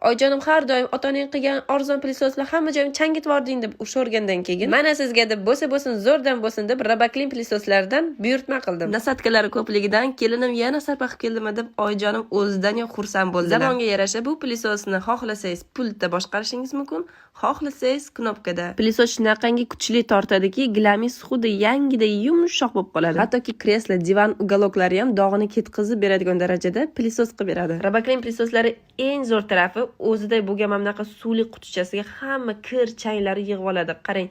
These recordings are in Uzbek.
Oyijonim har doim otaning qilgan arzon plisoslar hamma joyim changitibording deb usho'rgandan keyin mana sizga deb bo'lsa zo'rdan bo'lsin deb Robaklin plisoslardan buyurtma qildim. Nasatkalari ko'pligidan kelinim yana sarpa qilib keldimi deb oyijonim o'zidan yo xursand bo'ldi. Zamonga yarasha bu plisosni xohlasangiz pultda boshqarishingiz mumkin, xohlasangiz knopkada. Plisos shunaqangi kuchli tortadiki, gilamis xuddi yangiday yumshoq bo'lib qoladi. Hattoki kreslo, divan ugaloklari ham dog'ini ketkizib beradigan darajada plisos qilib beradi. Robaklin plisoslari eng zo'r tarafi o'zida bo'lgan mana bunaqa suvli qutichasiga hamma kir changlari yig'ib oladi. Qarang,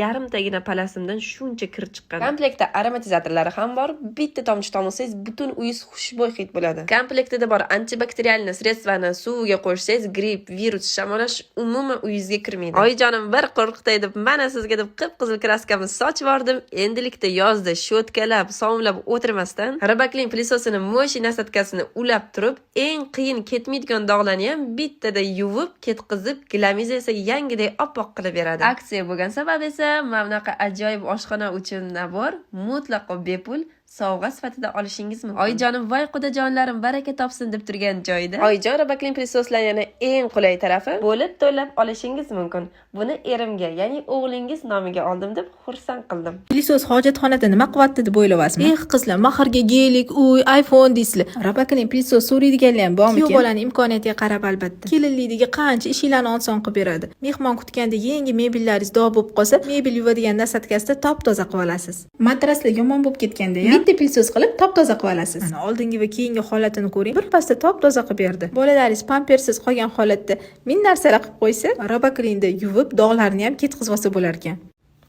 yarimtagina palasimdan shuncha kir chiqqan. Komplektda aromatizatorlari ham bor. Bitta tomchi tomsangiz butun uyingiz xushbo'y hid bo'ladi. Komplektida bor antibakterialniy sredstvani suviga qo'shsangiz gripp, virus, shamollash umuman uyingizga kirmaydi. Oyijonim bir qo'rqitay deb mana sizga deb qip-qizil kraskamni sochib bordim. Endilikda yozda shotkalab, sovunlab o'tirmasdan Robaklin plisosini mo'shi nasatkasini ulab turib, eng qiyin ketmaydigan dog'larni ham bittada yuvib, ketkizib, gilamiz esa yangiday oppoq qilib beradi. Aksiya bo'lgan sabab esa mana bunaqa ajoyib oshxona uchun nabor mutlaqo bepul sovg'a sifatida olishingiz mumkin. Oyijonim voy qudajonlarim baraka topsin deb turgan joyda Oyijon Robaklin plisoslar yana eng qulay tarafi bo'lib to'lab olishingiz mumkin. Buni erimga, ya'ni o'g'lingiz nomiga oldim deb xursand qildim. Pilisos hojatxonada nima qilyapti deb o'ylayapsizmi? Qizlar, mahrga gelik, uy, iPhone deysizlar. Robaklin pilisos so'raydiganlar ham bormi? Kuyov bolaning imkoniyatiga qarab albatta. Kelinligiga qancha ishlarni oson qilib beradi. Mehmon kutganda yangi mebellaringiz dog' bo'lib qolsa, mebel yuvadigan nasatkasida top-toza qilib olasiz. Matraslar yomon bo'lib ketganda ham bitta pilisos qilib top-toza qilib olasiz. Mana oldingi va keyingi holatini ko'ring. Birpasda top-toza qilib berdi. Bolalaringiz pampersiz qolgan holatda ming narsalar qilib qo'ysa, Robaklinda yuvib dog'larni ham ketkizib olsa bo'lar ekan.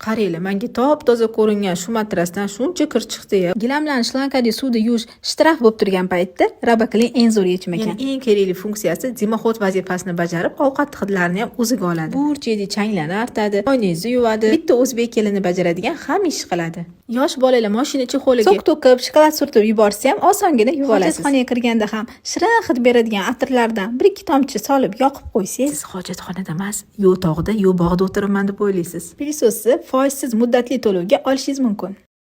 Qaranglar, menga top-toza ko'ringan shu matrasdan shuncha kir chiqdi-ya. Gilamlarni shlankali suvda yuvish shtraf bo'lib turgan paytda Robaklin eng zo'r yechim ekan. Eng kerakli funksiyasi dimoxod vazifasini bajarib, ovqat hidlarini ham o'ziga oladi. Burcheli changlarni artadi, oyningizni yuvadi. Bitta o'zbek kelini bajaradigan ham ish qiladi. Yosh bolalar mashina chexoliga sok to'kib, shokolad surtib yuborsa ham osongina yuvib olasiz. Hojatxonaga kirganda ham shirin hid beradigan atirlardan 1-2 tomchi solib yoqib qo'ysangiz, siz hojatxonada emas, yo tog'da, yo bog'da o'tiribman deb o'ylaysiz. Pilisosni foizsiz muddatli to'lovga olishingiz mumkin.